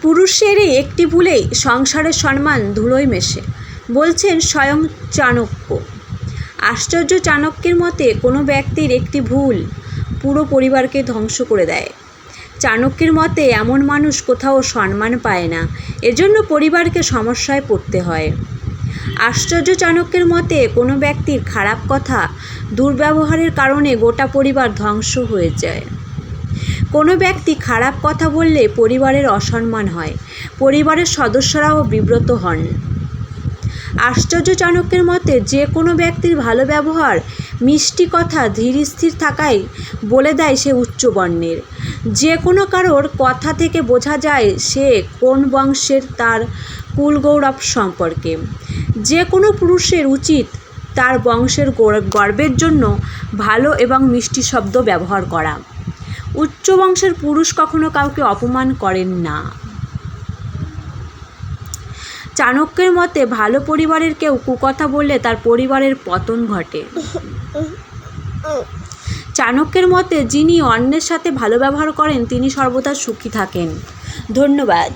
পুরুষেরই একটি ভুলেই সংসারের সম্মান ধুলোয় মেশে, বলছেন স্বয়ং চাণক্য। আশ্চর্য চাণক্যের মতে কোনো ব্যক্তির একটি ভুল পুরো পরিবারকে ধ্বংস করে দেয়। চাণক্যের মতে এমন মানুষ কোথাও সম্মান পায় না, এজন্য পরিবারকে সমস্যায় পড়তে হয়। আশ্চর্য চাণক্যের মতে কোনো ব্যক্তির খারাপ কথা, দুর্ব্যবহারের কারণে গোটা পরিবার ধ্বংস হয়ে যায়। কোনো ব্যক্তি খারাপ কথা বললে পরিবারের অসম্মান হয়, পরিবারের সদস্যরাও বিব্রত হন। আশ্চর্য চাণক্যের মতে যে কোনো ব্যক্তির ভালো ব্যবহার, মিষ্টি কথা ধীর স্থির থাকায় বলে দেয় সে উচ্চ বর্ণের। যে কোনো কারোর কথা থেকে বোঝা যায় সে কোন বংশের, তার কুলগৌরব সম্পর্কে। যে কোনো পুরুষের উচিত তার বংশের গর্বের জন্য ভালো এবং মিষ্টি শব্দ ব্যবহার করা। উচ্চ বংশের পুরুষ কখনো কাউকে অপমান করেন না। চাণক্যের মতে ভালো পরিবারের কেউ কুকথা বললে তার পরিবারের পতন ঘটে। চাণক্যের মতে যিনি অন্যের সাথে ভালো ব্যবহার করেন তিনি সর্বদা সুখী থাকেন। ধন্যবাদ।